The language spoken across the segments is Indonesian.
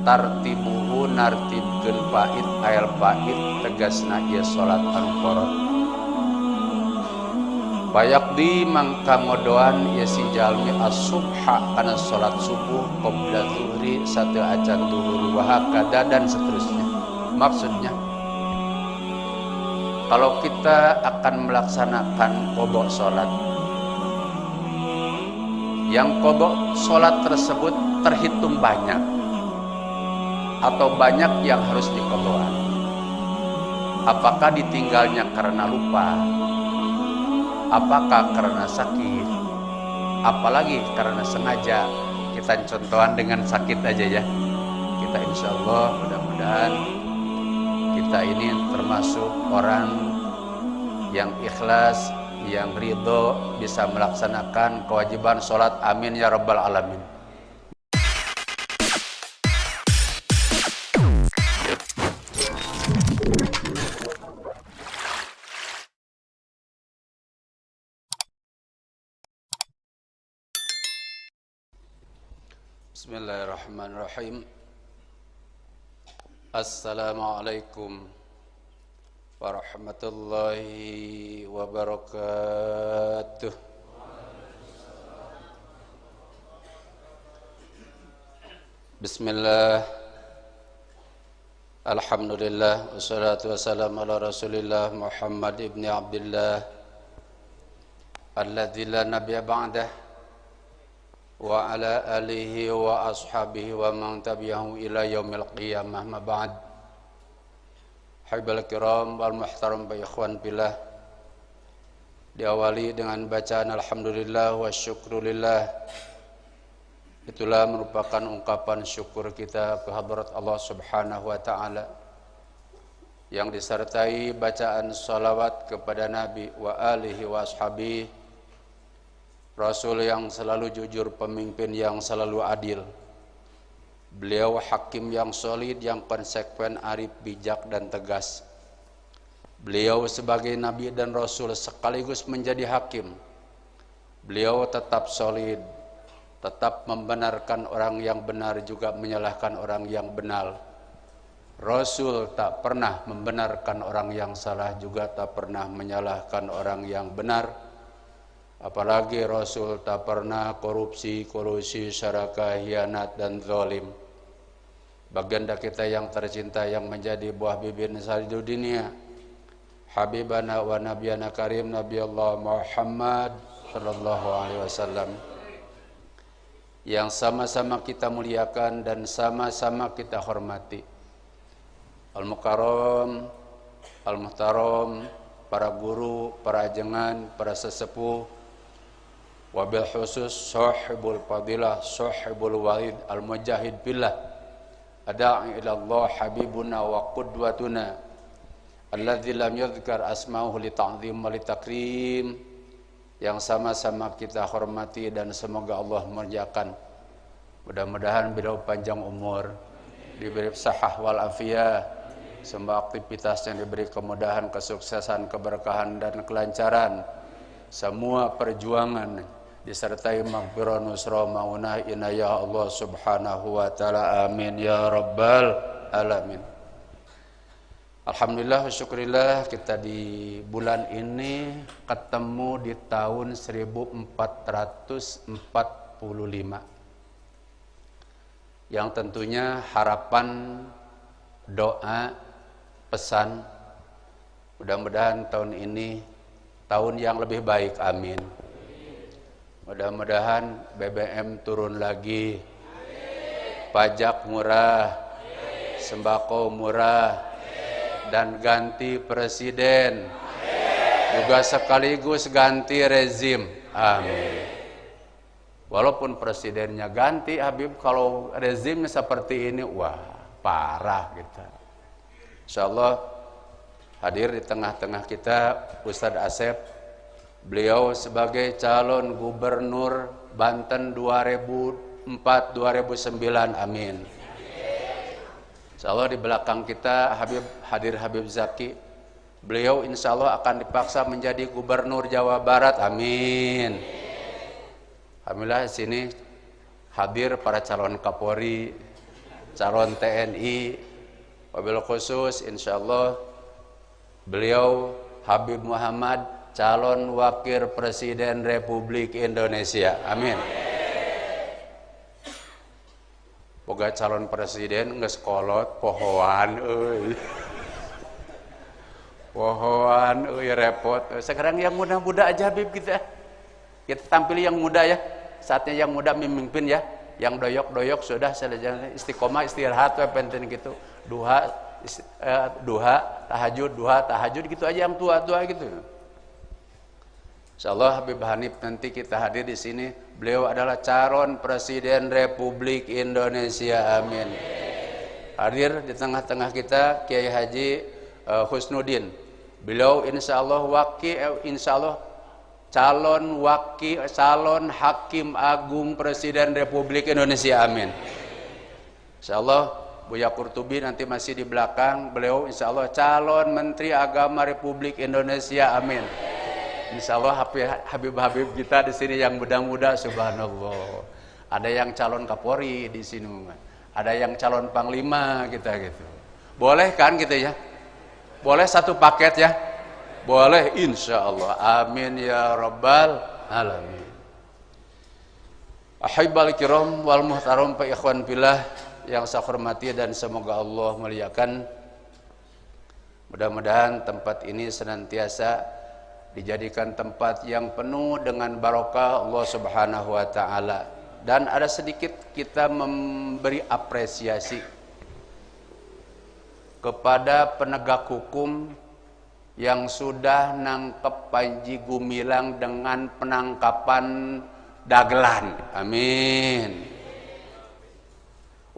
tartibuhu nartibkeun pait ael pait tegasna ieu salat anu farad. Bayakdi mangka ngodoan ieu si jalmi as-subha kana salat subuh qabla zuhri sateu acan zuhur wa hakada dan seterusnya. Maksudnya kalau kita akan melaksanakan qada salat, yang qada salat tersebut terhitung banyak atau banyak yang harus diqadaan. Apakah ditinggalnya karena lupa? Apakah karena sakit? Apalagi karena sengaja? Kita contohan dengan sakit aja ya. Kita insya Allah mudah-mudahan kita ini termasuk orang yang ikhlas, yang ridho bisa melaksanakan kewajiban sholat. Amin ya rabbal alamin. Bismillahirrahmanirrahim. Assalamualaikum warahmatullahi wabarakatuh. Bismillah. Alhamdulillah. Wassalatu wassalamu ala rasulillah Muhammad ibn Abdullah alladzi la nabiyya ba'dah wa ala alihi wa ashabihi wa man tabi'ahu ila yaumil qiyamah. Ma ba'd. Haibal kiram wal muhtaram ba ikhwan billah. Diawali dengan bacaan alhamdulillah wa syukrulillah. Itulah merupakan ungkapan syukur kita kehadrat Allah Subhanahu wa taala yang disertai bacaan salawat kepada Nabi wa alihi wa ashabihi, Rasul yang selalu jujur, pemimpin yang selalu adil. Beliau hakim yang solid, yang konsekuen, arif, bijak, dan tegas. Beliau sebagai Nabi dan Rasul sekaligus menjadi hakim. Beliau tetap solid, tetap membenarkan orang yang benar, juga menyalahkan orang yang benar. Rasul tak pernah membenarkan orang yang salah, juga tak pernah menyalahkan orang yang benar. Apalagi Rasul tak pernah korupsi, kolusi, syaraka, hianat, dan zalim. Baginda kita yang tercinta, yang menjadi buah bibir salidu dunia, Habibana wa Nabiyana Karim Nabi Allah Muhammad sallallahu alaihi wasallam, yang sama-sama kita muliakan dan sama-sama kita hormati. Al-Mukarram, Al-Muhtaram, para guru, para ajengan, para sesepuh, wabil khusus sahibul fadilah, sahibul walid, al-mujahid billah, ada'i ilallah habibuna wa qudwatuna, alladzi lam yadhkar asma'uhu li ta'zim wa li takrim, yang sama-sama kita hormati dan semoga Allah muliakan. Mudah-mudahan beliau panjang umur, diberi sahah wal afiyah, semua aktivitas yang diberi kemudahan, kesuksesan, keberkahan, dan kelancaran. Semua perjuangan disertai maghfirah, nusra, maunah, inayah Allah Subhanahu wa taala. Amin ya rabbal alamin. Alhamdulillah wa syukurillah, kita di bulan ini ketemu di tahun 1445, yang tentunya harapan, doa, pesan, mudah-mudahan tahun ini tahun yang lebih baik. Amin. Mudah-mudahan BBM turun lagi, pajak murah, sembako murah, dan ganti presiden, juga sekaligus ganti rezim. Amin. Walaupun presidennya ganti, Habib, kalau rezimnya seperti ini, wah parah kita. Insyaallah hadir di tengah-tengah kita Ustadz Asep. Beliau sebagai calon gubernur Banten 2004-2009. Amin. Insyaallah di belakang kita Habib Zaki. Beliau insyaallah akan dipaksa menjadi gubernur Jawa Barat. Amin. Alhamdulillah di sini hadir para calon Kapolri, calon TNI, wabil khusus insyaallah beliau Habib Muhammad calon wakil presiden Republik Indonesia. Amin. Boga calon presiden geus kolot pohoan euy. Pohoan euy repot. Sekarang yang muda-muda aja Habib kita. Kita tampil yang muda ya. Saatnya yang muda memimpin ya. Yang doyok-doyok sudah selesai istiqomah istirahat penting gitu. Duha tahajud gitu aja yang tua-tua gitu. Insyaallah Habib Hanif nanti kita hadir di sini. Beliau adalah calon presiden Republik Indonesia. Amin. Hadir di tengah-tengah kita Kiai Haji Husnuddin. Beliau insyaallah calon hakim agung presiden Republik Indonesia. Amin. Insyaallah Buya Qurtubi nanti masih di belakang. Beliau insyaallah calon menteri agama Republik Indonesia. Amin. Insyaallah Habib-habib kita di sini yang muda-muda, subhanallah. Ada yang calon Kapolri di sini, ada yang calon Panglima kita gitu. Boleh kan gitu ya? Boleh satu paket ya? Boleh insyaallah. Amin ya rabbal alamin. Ahibal kiram wal muhtaram fa ikhwan fillah yang saya hormati dan semoga Allah muliakan. Mudah-mudahan tempat ini senantiasa dijadikan tempat yang penuh dengan barokah Allah Subhanahu wa taala, dan ada sedikit kita memberi apresiasi kepada penegak hukum yang sudah nangkep Panji Gumilang dengan penangkapan dagelan. Amin.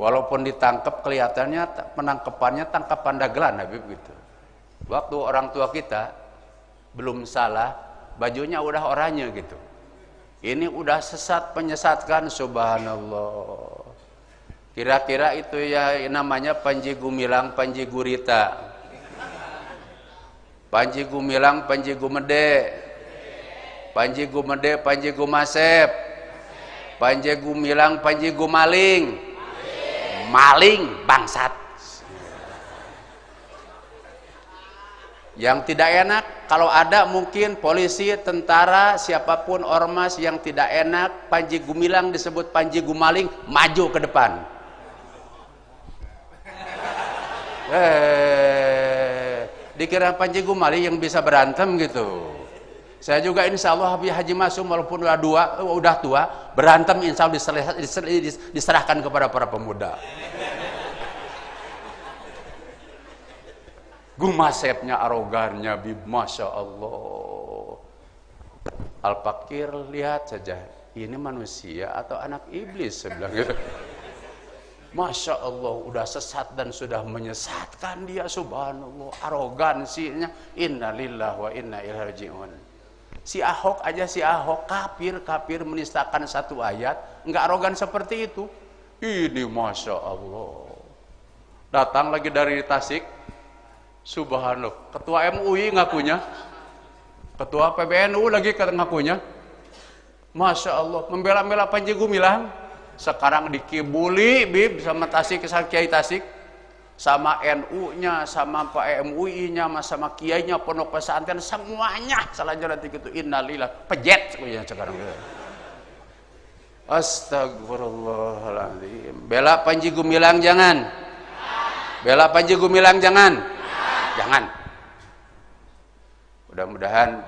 Walaupun ditangkap kelihatannya penangkapannya tangkapan dagelan Habib gitu. Waktu orang tua kita belum salah, bajunya udah oranye gitu. Ini udah sesat penyesatkan, subhanallah. Kira-kira itu ya namanya Panji Gumilang, Panji Gurita. Panji Gumilang, Panji Gumede. Panji Gumede, Panji Gumasep. Panji Gumilang, Panji Gumaling. Maling bangsat. Yang tidak enak, kalau ada mungkin polisi, tentara, siapapun ormas yang tidak enak, Panji Gumilang disebut Panji Gumaling, maju ke depan. Dikira Panji Gumaling yang bisa berantem gitu. Saya juga insya Allah Habib Haji Masum walaupun udah tua, berantem insya Allah diserahkan kepada para pemuda. Gumasepnya, arogannya, Bib, masya Allah. Al-Fakir lihat saja, ini manusia atau anak iblis, saya bilang gitu. Masya Allah, udah sesat dan sudah menyesatkan dia, subhanallah. Arogansinya, innalillahi wa inna ilaihi raji'un. Si Ahok aja, si Ahok kafir menistakan satu ayat, enggak arogan seperti itu. Ini masya Allah. Datang lagi dari Tasik, subhanallah, ketua MUI ngakunya, ketua PBNU lagi ngakunya, masya Allah, membela-bela Panji Gumilang. Sekarang dikibuli Bib sama Tasik, Kiai Tasik, sama NU-nya, sama Pak MUI-nya, sama kiainya, pondok pesantren, semuanya salah jalan gitu. Innalillah, pejet sekarang. Astagfirullahaladzim. Bela Panji Gumilang jangan. Bela Panji Gumilang jangan. Jangan. Mudah-mudahan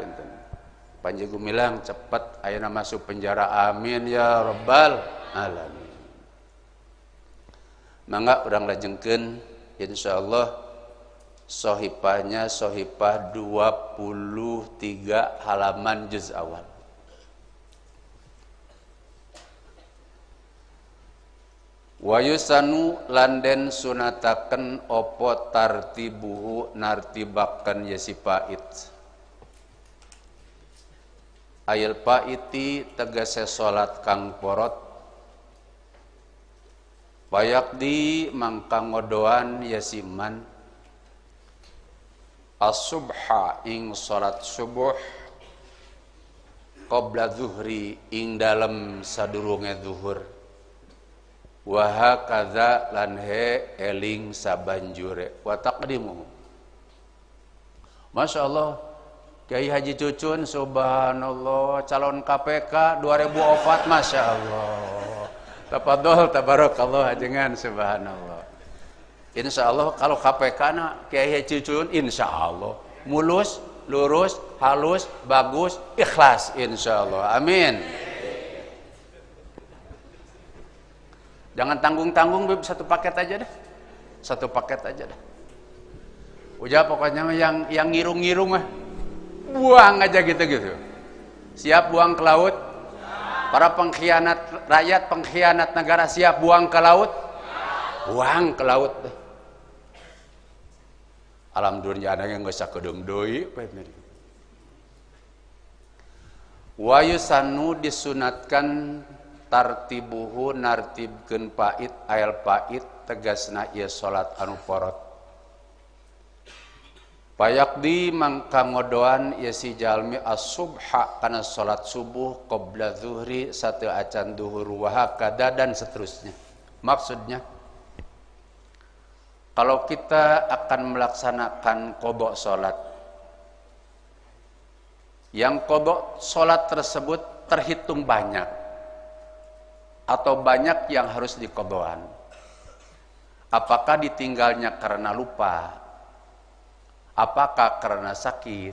Panji Gumilang cepat ayeuna masuk penjara. Amin ya rabbal alamin. Mangga urang lajengkeun insyaallah sohipahnya sohipah 23 halaman juz awal. Wayusanu landen sunataken opo tartibuhu nartibakan yasipait. Ayil paiti tegese salat kang porot. Bayakdi mangkang ngodoan yasiman. As-subha ing salat subuh. Qabla zuhri ing dalem sadurunge zuhur. wa hakadza lan he eling sabanjure wa taqdimuhu. Masya Allah, Kiai Haji Cucun, subhanallah, calon KPK 2004, Masya Allah. Tafadhol, tabarakallah, ajengan, subhanallah. Insya Allah kalau KPK na Kiai Haji Cucun, insya Allah mulus, lurus, halus, bagus, ikhlas, insya Allah, amin. Jangan tanggung-tanggung, satu paket aja dah, satu paket aja dah. Udah pokoknya yang ngirung-ngirung mah buang aja gitu-gitu. Siap buang ke laut? Para pengkhianat rakyat, pengkhianat negara siap buang ke laut? Buang ke laut. Alhamdulillah ada yang geus sakedeung deui. Wa yusannu disunatkan tartibuhu nartibkeun pait ael pait tegasna ieu salat anu farad. Payakdi mangka ngodoan ya si jalmi as-subha kana salat subuh qabla zuhri satu acan duhur wa hakada dan seterusnya. Maksudnya kalau kita akan melaksanakan qada salat, yang qada salat tersebut terhitung banyak atau banyak yang harus diqadaan. Apakah ditinggalnya karena lupa? Apakah karena sakit?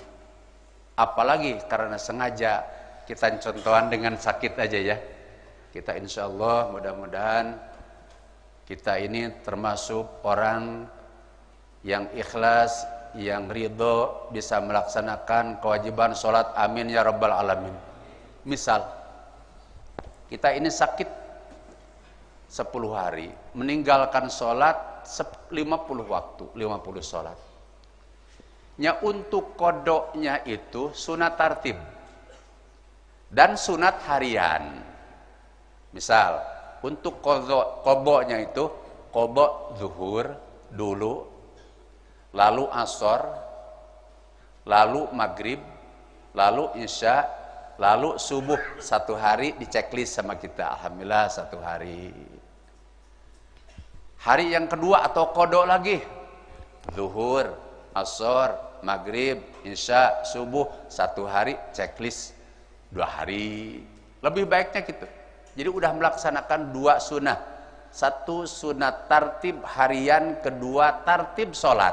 Apalagi karena sengaja? Kita contohan dengan sakit aja ya. Kita insya Allah mudah-mudahan kita ini termasuk orang yang ikhlas, yang ridho bisa melaksanakan kewajiban sholat, amin ya rabbal alamin. Misal kita ini sakit 10 hari, meninggalkan sholat 50 waktu, 50 sholat. Ya, untuk kodoknya itu sunat tartib dan sunat harian. Misal untuk kodoknya itu kodok zuhur dulu, lalu asor, lalu maghrib, lalu isya, lalu subuh. Satu hari di checklist sama kita, alhamdulillah satu hari. Hari yang kedua atau kodok lagi zuhur, asor, maghrib, isya, subuh, satu hari checklist 2 hari. Lebih baiknya gitu. Jadi udah melaksanakan 2 sunnah. 1 sunat tartib harian, kedua tartib sholat.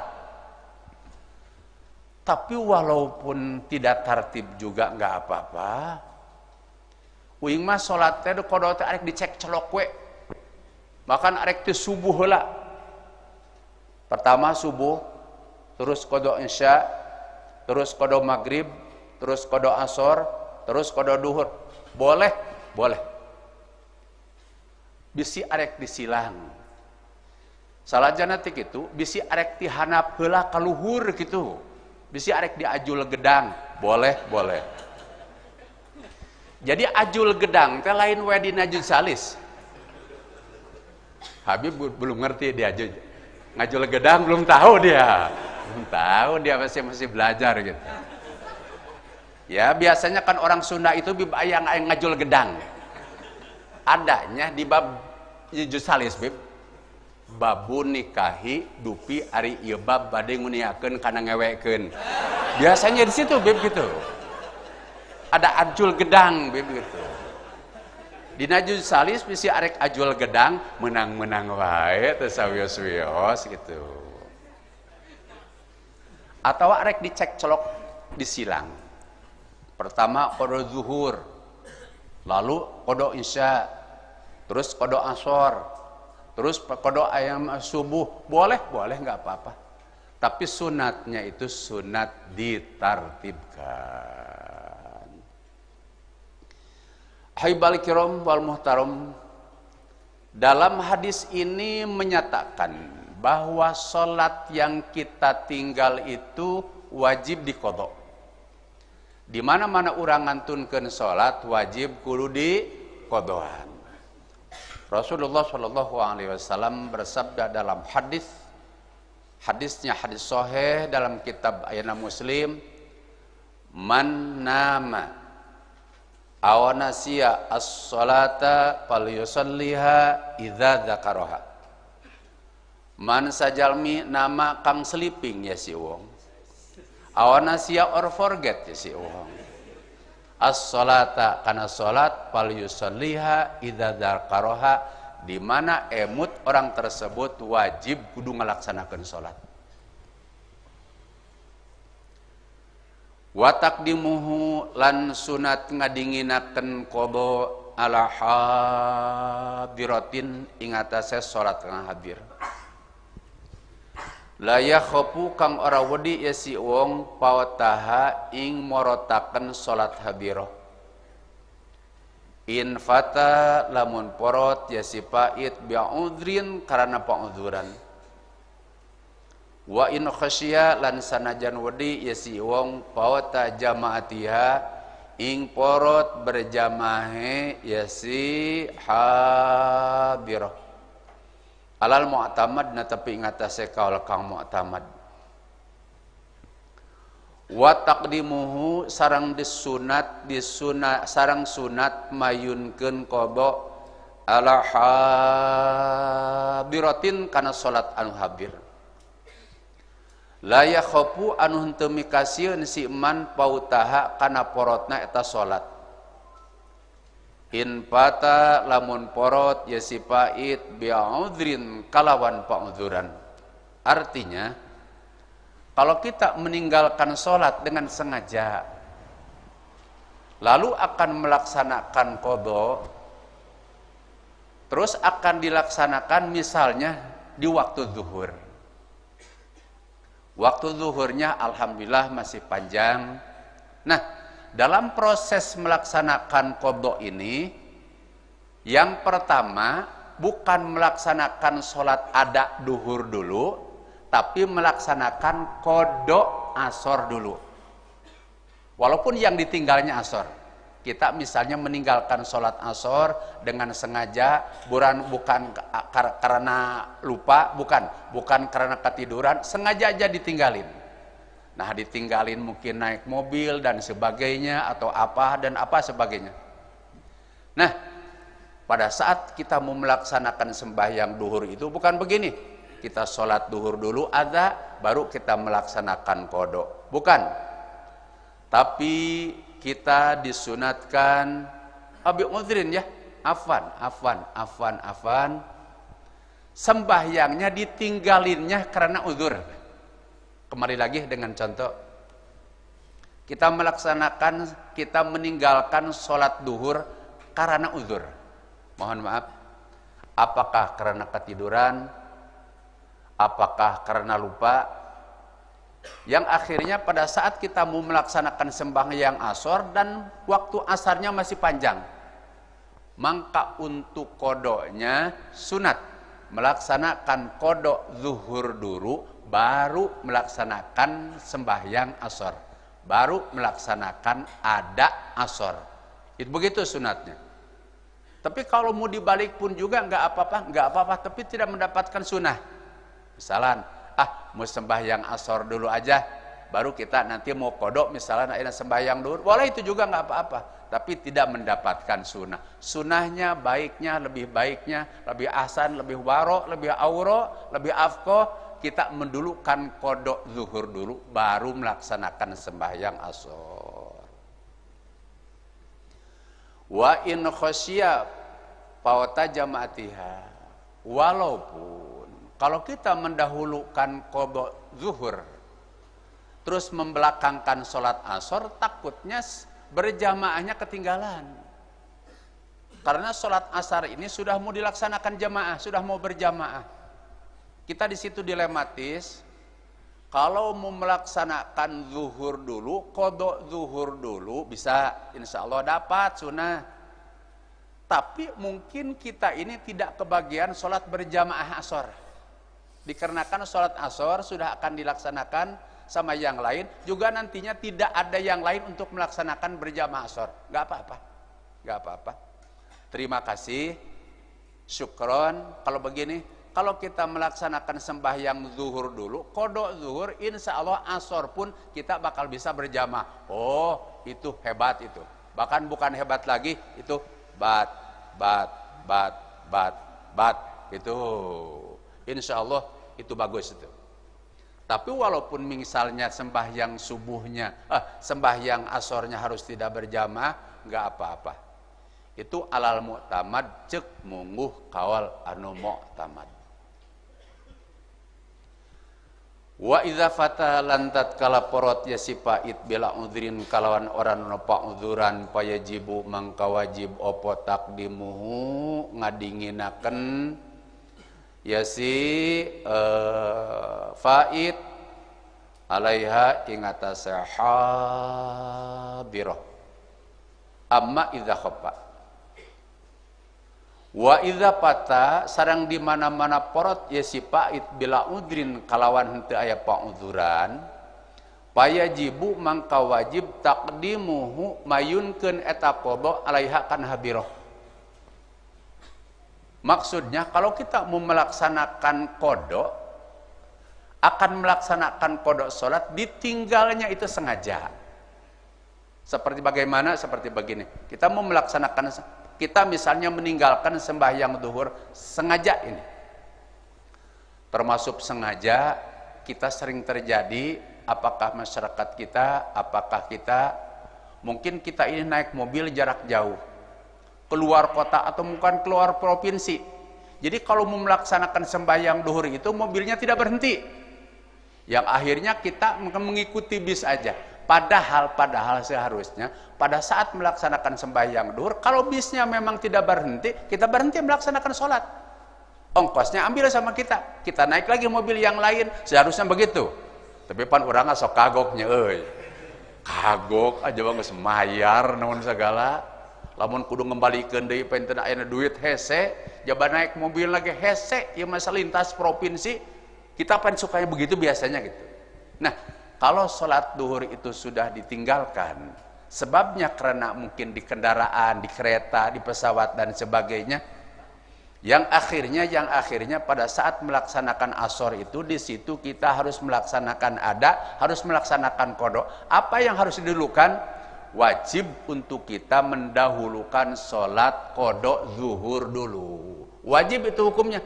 Tapi walaupun tidak tartib juga nggak apa-apa. Uing mah sholat teh kodok teh arek dicek celok we. Makan arek teh subuh heula. Pertama subuh, terus kodok isya, terus kodok maghrib, terus kodok asor, terus kodok duhur. Boleh? Boleh. Bisi arek disilang. Salajana teh kitu, bisi arek dihanap heula ka luhur kitu. Bisi arek diajul gedang. Boleh, boleh. Jadi ajul gedang teh lain we dina salis. Habib belum ngerti dia ngajul gedang, belum tahu dia. Belum tahu, dia masih belajar gitu. Ya biasanya kan orang Sunda itu yang ngajul gedang. Adanya di bab juz salis bib. Babu nikahi dupi ari ieu bab bade nguniakeun kana ngewekeun. Biasanya di situ bib gitu. Ada ajul gedang bib gitu. Dina juz salis bisi arek ajul gedang menang-menang wae teu sawios-wios gitu. Atau arek dicek celok disilang. Pertama kodok zuhur, lalu kodok isya, terus kodok asor, terus kodok ayam subuh. Boleh, boleh nggak apa-apa. Tapi sunatnya itu sunat ditartibkan. Haibal kiram wal muhtaram, dalam hadis ini menyatakan bahwa sholat yang kita tinggal itu wajib diqadha. Di mana-mana urang ngantunkeun sholat wajib kudu diqadhaan. Rasulullah Shallallahu Alaihi Wasallam bersabda dalam hadisnya hadis sahih dalam kitab Ayana Muslim, man nama awanasiya as-salata falyusalliha idza dzakaraha. Man sajalmi nama kang sleeping ya si wong. Awanasiya or forget ya si wong. As-salata kana salat falyusalliha idza dzakaraha, di mana emut orang tersebut wajib kudu ngalaksanakeun salat. Wa taqdimuhu lan sunat ngadinginakeun qada ala hadiratin ing atase salat kang hadir. La yakhafu kang ora wedi ya si wong pawataha ing morotaken salat hadirah. In fata lamun porot ya si pait bi'udrin karena pauzuran. Wa in khasya lan sanajan wedi ya si wong pawata jamaatiha ing porot berjamahe ya si hadirah. Alal mu'tamad na tapi ngatase kaul kang mu'tamad. Wa taqdimuhu sarang disunat sarang sunat mayunkeun qada ala hadiratin kana salat anu hadir. La yakhafu anu henteu mikasieun si man pautaha kana porotna eta salat. In pata lamun porot ya si pait bi'udrin kalawan pauzuran. Artinya kalau kita meninggalkan salat dengan sengaja lalu akan melaksanakan qada, terus akan dilaksanakan misalnya di waktu zuhur. Waktu zuhurnya alhamdulillah masih panjang. Nah, dalam proses melaksanakan qada ini, yang pertama bukan melaksanakan sholat ada duhur dulu, tapi melaksanakan qada asor dulu. Walaupun yang ditinggalnya asor. Kita misalnya meninggalkan sholat asor dengan sengaja, bukan karena lupa, bukan karena ketiduran, sengaja aja ditinggalin. Nah, ditinggalin mungkin naik mobil dan sebagainya, atau apa dan apa sebagainya. Nah, pada saat kita mau melaksanakan sembahyang duhur itu bukan begini. Kita sholat duhur dulu ada, baru kita melaksanakan qada. Bukan. Tapi kita disunatkan abi udhrin ya, afwan. Sembahyangnya ditinggalinnya karena uzur. Kembali lagi dengan contoh. Kita meninggalkan sholat duhur karena uzur. Mohon maaf. Apakah karena ketiduran? Apakah karena lupa? Yang akhirnya pada saat kita mau melaksanakan sembahyang asar dan waktu asarnya masih panjang, maka untuk kodonya sunat melaksanakan kodok zuhur dulu, baru melaksanakan sembahyang asar, baru melaksanakan ada asar. Itu begitu sunatnya. Tapi kalau mau dibalik pun juga nggak apa-apa, tapi tidak mendapatkan sunnah. Misalan, mau sembahyang asar dulu aja, baru kita nanti mau kodok misalnya sembahyang dulu, boleh itu juga nggak apa-apa, tapi tidak mendapatkan sunnah. Sunnahnya lebih lebih ahsan, lebih waro, lebih auro, lebih afqoh, kita mendulukan kodok zuhur dulu, baru melaksanakan sembahyang asar. Wa in khasya fawata jamaatiha, walaupun kalau kita mendahulukan qada zuhur terus membelakangkan sholat asar, takutnya berjamaahnya ketinggalan. Karena sholat asar ini sudah mau dilaksanakan jamaah, sudah mau berjamaah. Kita di situ dilematis. Kalau mau melaksanakan zuhur dulu, qada zuhur dulu, bisa insya Allah dapat sunnah. Tapi mungkin kita ini tidak kebagian sholat berjamaah asar. Dikarenakan sholat asar sudah akan dilaksanakan sama yang lain, juga nantinya tidak ada yang lain untuk melaksanakan berjamaah asar. Gak apa-apa. Terima kasih, syukron. Kalau begini, kalau kita melaksanakan sembahyang zuhur dulu, qada zuhur, insya Allah asar pun kita bakal bisa berjamaah. Oh, itu hebat itu. Bahkan bukan hebat lagi, itu bat, bat, bat, bat, bat, itu. Insya Allah itu bagus itu. Tapi walaupun misalnya sembahyang subuhnya, sembahyang asornya harus tidak berjamaah, nggak apa-apa. Itu alal mu'tamad cek mungguh kawal anu mu'tamad. Wa idza fata lantat kala porot ya sipait bila udhrin kalawan orang nopa udhuran payajibu mangka wajib opo takdimuhu ngadinginaken ya si faid alaiha ingatasa hadirah amma idza khafa wa idza pata sareng di mana-mana porot ya si pait bila udrin kalawan henteu aya pauzuran payajibu mangka wajib takdimuhu mayunkeun eta qada alaiha kan habirah. Maksudnya kalau kita mau melaksanakan qada akan melaksanakan qada salat ditinggalnya itu sengaja. Seperti bagaimana? Seperti begini. Kita mau melaksanakan, kita misalnya meninggalkan sembahyang zuhur sengaja ini. Termasuk sengaja kita sering terjadi, apakah masyarakat kita, apakah kita, mungkin kita ini naik mobil jarak jauh, keluar kota atau bukan keluar provinsi. Jadi kalau mau melaksanakan sembahyang zuhur itu mobilnya tidak berhenti. Yang akhirnya kita mengikuti bis aja. Padahal seharusnya pada saat melaksanakan sembahyang zuhur, kalau bisnya memang tidak berhenti, kita berhenti melaksanakan sholat. Ongkosnya ambil sama kita. Kita naik lagi mobil yang lain, seharusnya begitu. Tapi pan urang sok kagoknya euy. Kagok aja bang geus mayar naon segala. Lamun kudu ngembalikeun deui pen teu aya duit hese, jaba naik mobil lagi hese, ieu mah lintas provinsi. Kita pan sukanya begitu biasanya gitu. Nah, kalau sholat duhur itu sudah ditinggalkan, sebabnya karena mungkin di kendaraan, di kereta, di pesawat dan sebagainya, yang akhirnya pada saat melaksanakan asor itu di situ kita harus melaksanakan harus melaksanakan qada. Apa yang harus didulukan? Wajib untuk kita mendahulukan sholat qada zuhur dulu. Wajib itu hukumnya.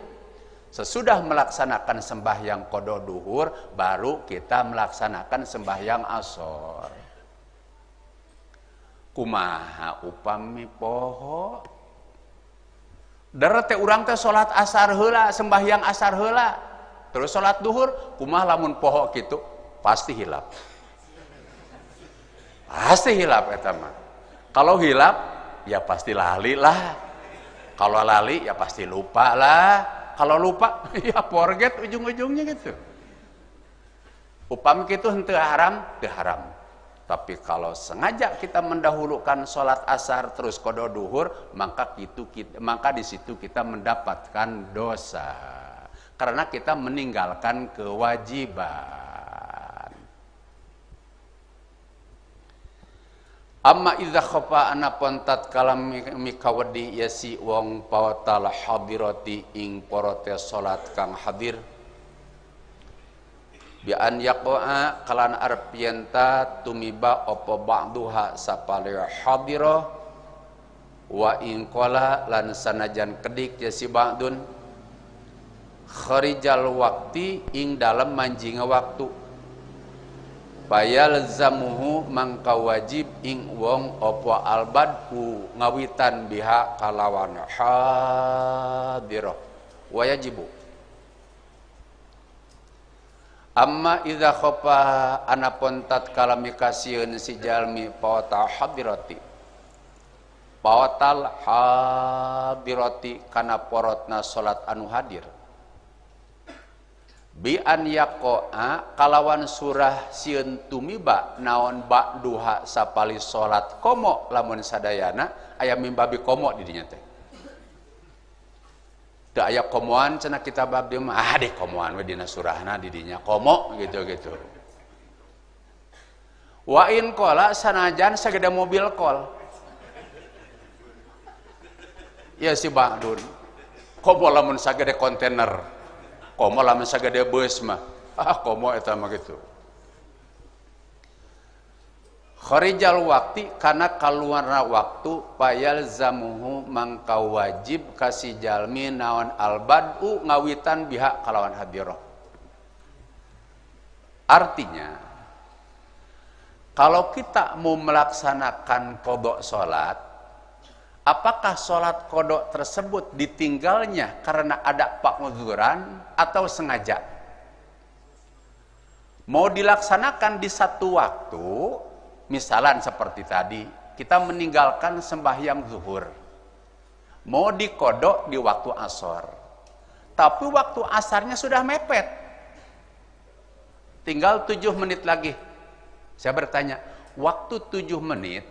Sesudah melaksanakan sembahyang qada duhur, baru kita melaksanakan sembahyang asor. Kumaha upami poho? Darat teh urang teh salat asar heula, sembahyang asar heula. Terus salat duhur, kumaha lamun poho kitu? Pasti hilap. Pasti hilap eta mah. Kalau hilap, ya pasti lali lah. Kalau lali, ya pasti lupa lah. Kalau lupa, ya forget ujung-ujungnya gitu. Upami itu henteu haram, teu haram. Tapi kalau sengaja kita mendahulukan sholat asar terus qada duhur, maka di situ kita mendapatkan dosa. Karena kita meninggalkan kewajiban. Amma idza khafa anapun tatkala mikawedi yasi wong pawatal hadirati ing porote salat kang hadir bi an yaqa'a kalan arep yenta tumiba apa ba'duha sapale hadira wa in qala lan sanajan kedik yasi ba'dun kharijal waqti ing dalem manjinga waktu bayal zamuhu mangka wajib ing wong opo albadhu ngawitan biha kalawan hadirah wajibu. Amma idza khafa anapun tatkala mikasieun si jalmi pawata hadirati pawatal hadirati kana porotna salat anu hadir bi an yaqa'a kalawan surah sieun tumiba naon ba'duha sapali salat komo lamun sadayana aya mimbabi komo di dinya teh teu aya komoan cenah kita bab dieu mah deh komoan we dina surahna di dinya komo gitu wa in qala sanajan sagede mobil kol ya si ba'dun komo lamun sagede kontainer komo lamun sagede beus mah komo eta mah gitu Kharijal waktu karena keluar waktu payal zamuhu mangkau wajib kasih jalmi naon albadu ngawitan biha kalawan hadiroh. Artinya kalau kita mau melaksanakan qada sholat, apakah sholat qada tersebut ditinggalnya karena ada pa'udzuran atau sengaja? Mau dilaksanakan di satu waktu, misalan seperti tadi, kita meninggalkan sembahyang zuhur. Mau dikodok di waktu asar. Tapi waktu asarnya sudah mepet. Tinggal 7 menit lagi. Saya bertanya, waktu 7 menit,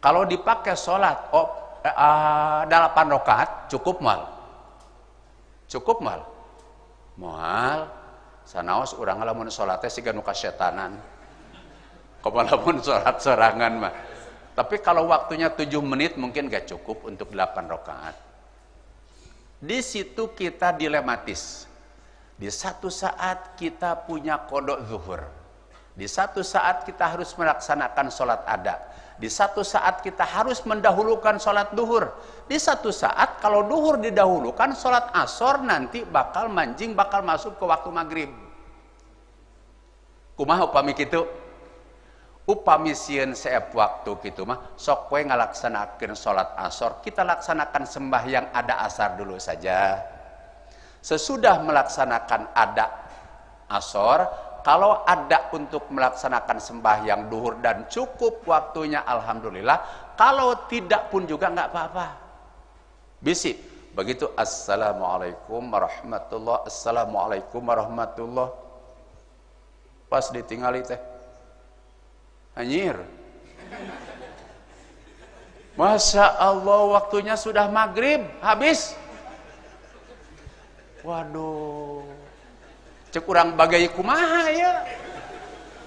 kalau dipakai sholat 8 rakaat, cukup mal? Cukup mal? Mal, sanaos urang lamun sholatnya siga nu kasyetanan. Kepalamun sholat sorangan mah. Tapi kalau waktunya 7 menit mungkin gak cukup untuk 8 rakaat. Di situ kita dilematis. Di satu saat kita punya qada zuhur. Di satu saat kita harus melaksanakan sholat ada. Di satu saat kita harus mendahulukan sholat duhur. Di satu saat kalau duhur didahulukan, sholat asor nanti bakal manjing, bakal masuk ke waktu maghrib. Kumaha upami kitu? Upami sieun seep waktu kitu mah sok we ngalaksanakeun sholat asor, kita laksanakan sembahyang ada asar dulu saja. Sesudah melaksanakan ada asor, kalau ada untuk melaksanakan sembahyang duhur dan cukup waktunya, alhamdulillah. Kalau tidak pun juga nggak apa-apa. Bisi begitu, assalamualaikum warahmatullah, assalamualaikum warahmatullah. Pas ditinggali teh, anjir, Masya Allah waktunya sudah maghrib, habis. Waduh, cek urang bagai kumaha ya.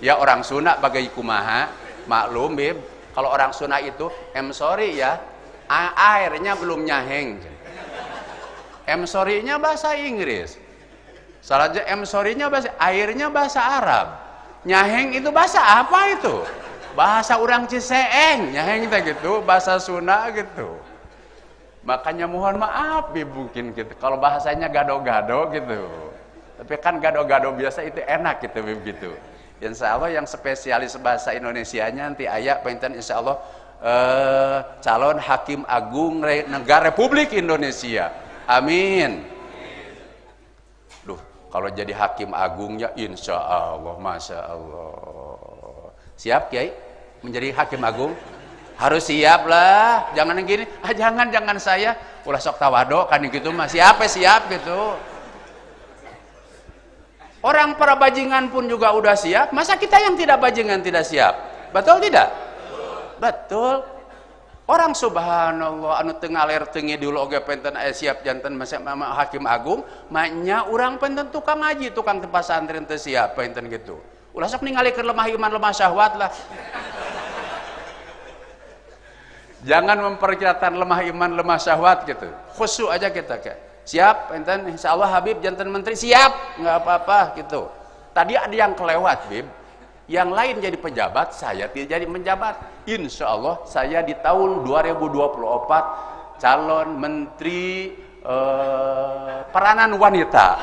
Ya orang Sunda bagai kumaha, maklum bib. Kalau orang Sunda itu, sorry ya, airnya belum nyaheng. Sorry-nya bahasa Inggris. Salah aja sorry-nya bahasa, airnya bahasa Arab. Nyaheng itu bahasa apa itu? Bahasa orang Ciseeng, nyaheng gitu, bahasa Sunda gitu. Makanya mohon maaf bib mungkin gitu. Kalau bahasanya gado-gado gitu. Tapi kan gado-gado biasa itu enak gitu begitu. Insya Allah yang spesialis bahasa Indonesianya nanti ayat pinten insya Allah calon hakim agung negara Republik Indonesia. Amin. Duh, kalau jadi hakim agungnya insya Allah, masya Allah. Siap Kiai menjadi hakim agung? Harus siap lah. Jangan yang gini, jangan saya. Ulah sok tawado kan gitu mah. Siap gitu. Orang para bajingan pun juga udah siap, masa kita yang tidak bajingan tidak siap? Betul tidak? Betul. Orang subhanallah anu teu ngaler teungi dulu oge penten aya siap janten hakim agung, maknya urang penten tukang ngaji, tukang teu pasantren teu siap penten gitu. Ulah sok ningalikeun lemah iman lemah syahwat lah. Jangan memperkirakan lemah iman lemah syahwat gitu. Khusyuk aja kita kayak. Siap, enten insyaallah Habib jantan menteri siap, nggak apa-apa gitu. Tadi ada yang kelewat, Bib. Yang lain jadi pejabat, saya tidak jadi penjabat. Insyaallah saya di tahun 2024 calon menteri peranan wanita.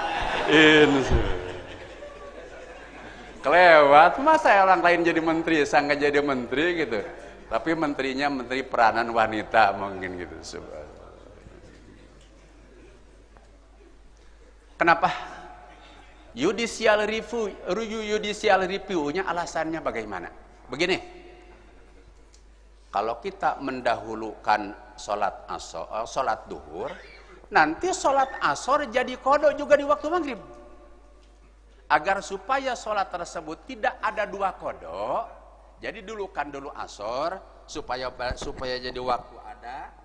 Kelewat, masa orang lain jadi menteri, saya nggak jadi menteri gitu. Tapi menterinya menteri peranan wanita mungkin gitu. Subhanallah. Kenapa? Judicial review-nya alasannya bagaimana? Begini, kalau kita mendahulukan sholat duhur, nanti sholat asor jadi qada juga di waktu maghrib. Agar supaya sholat tersebut tidak ada dua qada, jadi dulukan dulu asor supaya jadi waktu ada.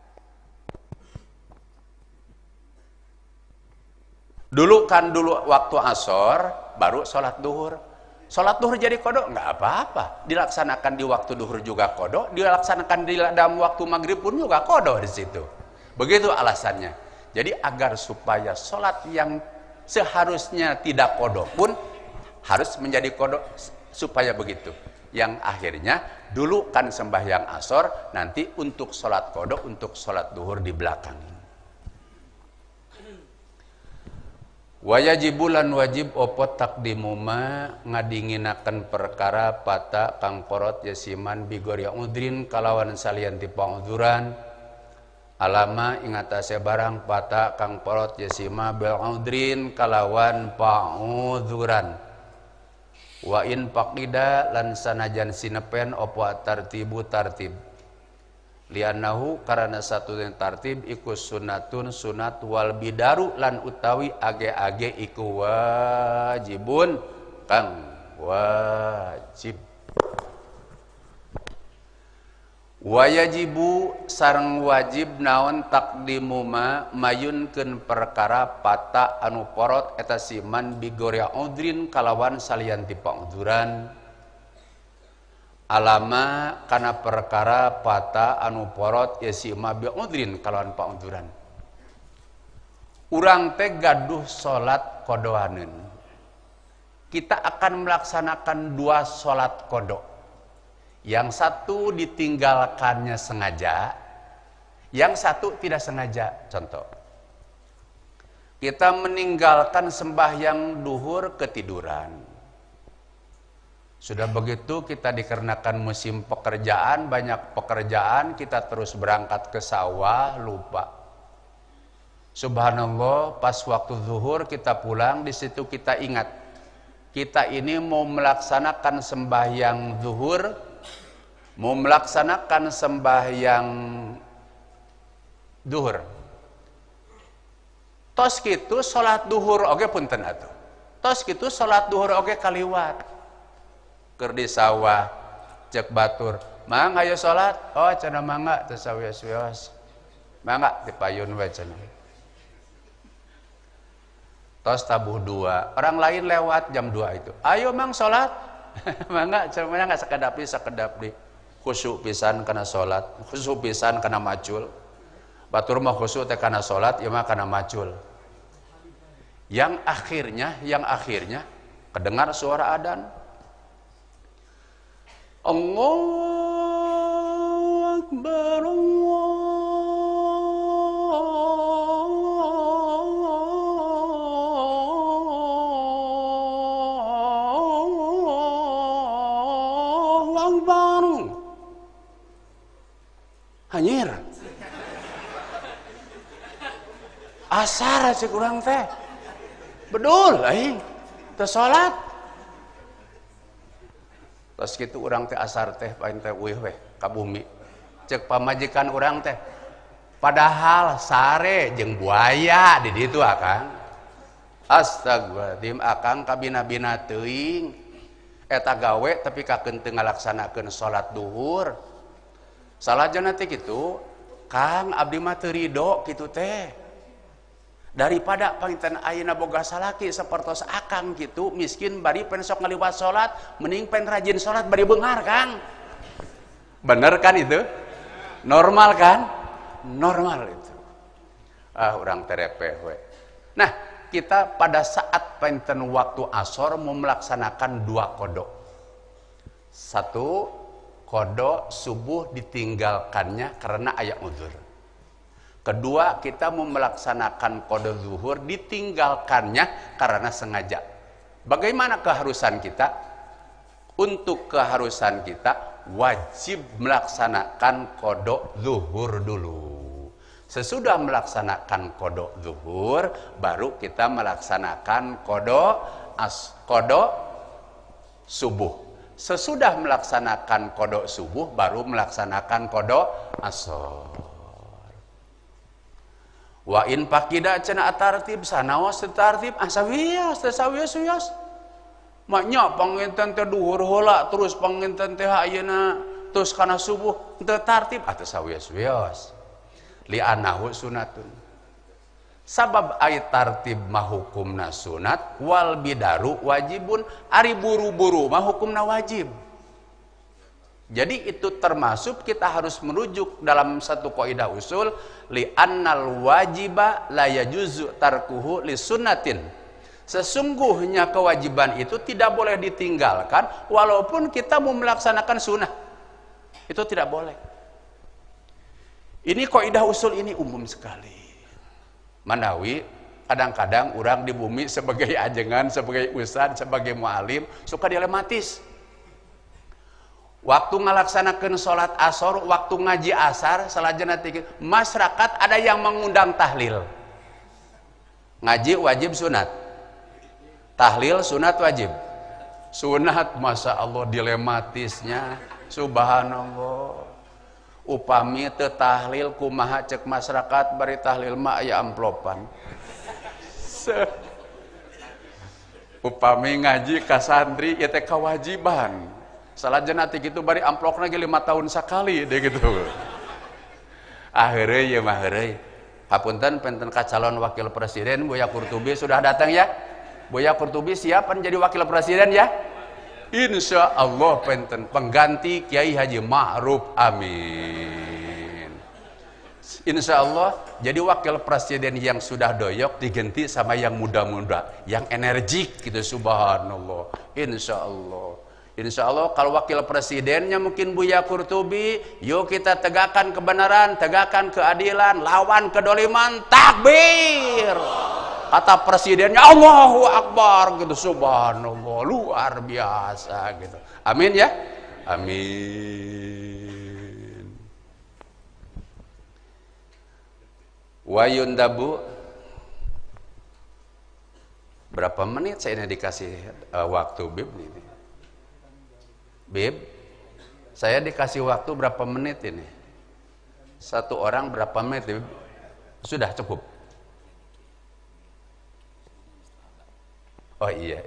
Dulukan dulu waktu asor, baru sholat duhur. Sholat duhur jadi qada, nggak apa-apa. Dilaksanakan di waktu duhur juga qada, dilaksanakan di dalam waktu maghrib pun juga qada di situ. Begitu alasannya. Jadi agar supaya sholat yang seharusnya tidak qada pun harus menjadi qada supaya begitu. yang akhirnya dulu kan sembahyang asor, nanti untuk sholat qada, untuk sholat duhur di belakang. Wajibulan wajib opot takdimu ma ngadinginaken perkara pata kang korot yasiman bigor ya udrin kalawan salian ti pangudzuran alama ingatase barang pata kang korot yasima bil udrin kalawan pangudzuran wa in faqida lan sanajan sinepen opo tartibu tartib lianahu karena satu yang tartib iku sunatun sunat wal bidaru lan utawi age-age iku wajibun kang wajib. Wajibu sareng wajib naon takdimu ma mayunkeun perkara pata anu porot eta siman bigoria udrin kalawan salian ti pangudzuran alama kana perkara pata anu porot yasima bi udrin kalawan pangudzuran. Urang teh gaduh salat qadaaneun. Kita akan melaksanakan 2 salat qada. Yang satu ditinggalkannya sengaja, yang satu tidak sengaja. Contoh, kita meninggalkan sembahyang duhur ketiduran. Sudah begitu kita dikarenakan musim pekerjaan, banyak pekerjaan, kita terus berangkat ke sawah, lupa. Subhanallah, pas waktu zuhur kita pulang, di situ kita ingat, kita ini mau melaksanakan sembahyang zuhur, mau melaksanakan sembahyang duhur. Tos kitu salat duhur oge punten atuh. Tos kitu salat duhur oge kaliwat. Keur di sawah cek batur, "Mang aya salat?" "Oh, cenah mangga teu sawios-wios." "Mangga dipayun we cenah." Tos tabuh 2, orang lain lewat jam 2 itu. "Ayo Mang salat." "Mangga cenah enggak sakedap-sakedap." Khusyuk pisan kana salat, khusyuk pisan kana macul. Batur mah khusyuk teh kana salat, ieu mah kana macul. Yang akhirnya kedengar suara adzan. Allahu Akbar, Allahu Akbar. Hanyir asar cek urang teh bedul aing teu salat tos kitu urang teh asar teh pain teh weuh we ka bumi cek pamajikan urang teh padahal sare jeung buaya di ditu akang. Astagfirullahaladzim, akang kabina-bina teuing eta gawe tapi kakeun teu ngalaksanakeun salat duhur. Salajana teh kitu, Kang abdi mah teu ridho kitu teh. Daripada panginten ayeuna boga salaki sapertos akang kitu, miskin bari pen sok ngaliwat salat, mending pen rajin salat bari beungar, Kang. Bener kan itu? Normal kan? Normal itu. Urang terepeh we. Nah, kita pada saat panginten waktu asor mau melaksanakan 2 qada. 1 qada subuh ditinggalkannya karena aya uzur. Kedua, kita mau melaksanakan qada zuhur ditinggalkannya karena sengaja. Bagaimana keharusan kita? Untuk keharusan kita wajib melaksanakan qada zuhur dulu. Sesudah melaksanakan qada zuhur, baru kita melaksanakan qada subuh. Sesudah melaksanakan qada subuh baru melaksanakan qada asar. Wa in faqida cenah tartib sanaos tartib sawios. Maknya panginten teh duhur heula terus panginten teh ayeuna terus kana subuh teu tartib atuh sawios. Li anahu sunatun. Sabab ayat tartib mah hukumna sunat wal bidaru wajibun, ari buru-buru mah hukumna wajib. Jadi itu termasuk kita harus merujuk dalam satu kaidah usul li annal wajiba la yajuzu tarkuhu li sunnatin. Sesungguhnya kewajiban itu tidak boleh ditinggalkan walaupun kita mau melaksanakan sunnah. Itu tidak boleh. Ini kaidah usul ini umum sekali. Manawi kadang-kadang orang di bumi sebagai ajengan, sebagai ustad, sebagai mualim suka dilematis. Waktu ngalaksanakan sholat asar, waktu ngaji asar, salajana masyarakat ada yang mengundang tahlil. Ngaji wajib sunat, tahlil sunat wajib. Sunat, masya Allah dilematisnya, subhanallah. Upami teu tahlil kumaha cek masyarakat bari tahlil mah aya amplopan. Upami ngaji ka santri ieu teh kewajiban. Salajana teh kitu bari amplopna ge 5 tahun sakali deh gitu. Akhirnya ya mah heureuy. Hapunten penten ka calon wakil presiden Buya Qurtubi sudah datang ya. Buya Qurtubi siap jadi wakil presiden ya. Insya Allah penten pengganti Kiai Haji Ma'ruf, amin. Insya Allah jadi wakil presiden yang sudah doyok diganti sama yang muda-muda, yang energik gitu, subhanallah. Insya Allah. Insya Allah kalau wakil presidennya mungkin Buya Qurtubi, yuk kita tegakkan kebenaran, tegakkan keadilan, lawan kedoliman, takbir. Kata presidennya Allahu Akbar gitu, subhanallah, luar biasa gitu. Amin ya, amin. Wa yundabu, berapa menit saya ini dikasih waktu Bib ini? Bib, saya dikasih waktu berapa menit ini? Satu orang berapa menit? Bib? Sudah cukup. Oh iya,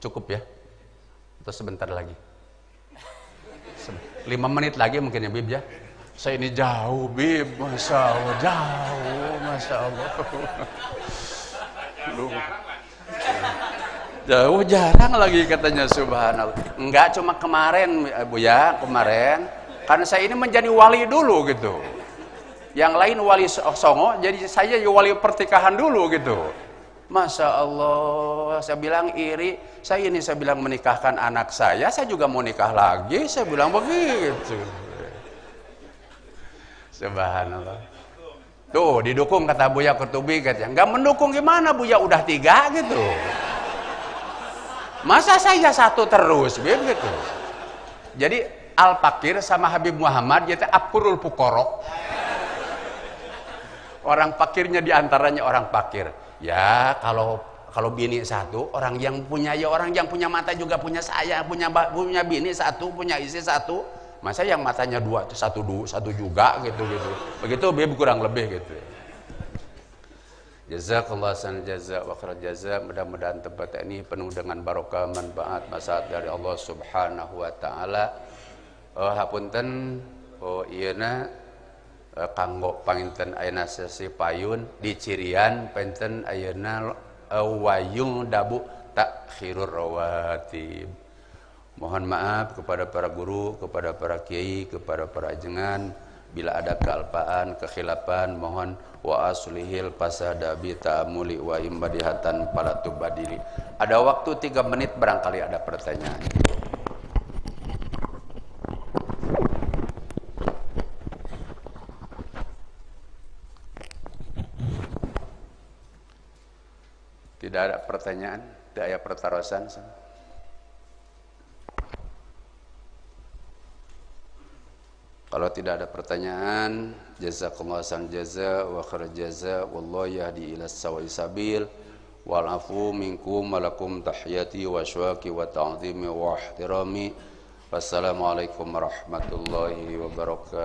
cukup ya. Atau sebentar lagi. 5 menit lagi mungkin ya Bib ya. Saya ini jauh Bib, masya Allah, jauh, masya Allah. Jauh jarang lagi katanya, subhanallah. Enggak cuma kemarin Bu ya, kemarin. Karena saya ini menjadi wali dulu gitu. Yang lain wali songo, jadi saya wali pertikahan dulu gitu. Masya Allah, saya bilang iri. Saya bilang menikahkan anak saya juga mau nikah lagi. Saya bilang begitu. Subhanallah. Tuh didukung kata Buya Qurtubi katanya. Enggak mendukung gimana Buya udah 3 gitu. Masa saya 1 terus begitu. Jadi Al-Fakir sama Habib Muhammad yaitu Abkurul Fuqara. Orang fakirnya diantaranya orang fakir. Ya kalau bini 1, orang yang punya mata juga punya saya, punya bini 1, punya istri 1. Masa yang matanya 2 satu juga gitu. Begitu Bib kurang lebih gitu. Jazakallah san jaza wa khair jaza. Mudah-mudahan tempat ini penuh dengan barokah, manfaat, maslahat dari Allah Subhanahu wa taala. Hapunten ieuna kanggo panginten ayeuna sesi payun di Cirian penten ayeuna wayung dabu takhirur rawatib. Mohon maaf kepada para guru, kepada para kiai, kepada para ajengan bila ada kealpaan, kekhilafan, mohon wa aslihil fasada bi ta'amuli wa imbadihatan fala tubadili. Ada waktu 3 menit barangkali ada pertanyaan. Tidak ada pertanyaan, tidak ada pertarosan. Kalau tidak ada pertanyaan, jazakallahu san jaza wa khair jaza wallahu yahdi ila sawai sabil wal afu minkum malakum tahiyati wa syawaqi wa ta'zimi wa ihtirami. Wassalamualaikum warahmatullahi wabarakatuh.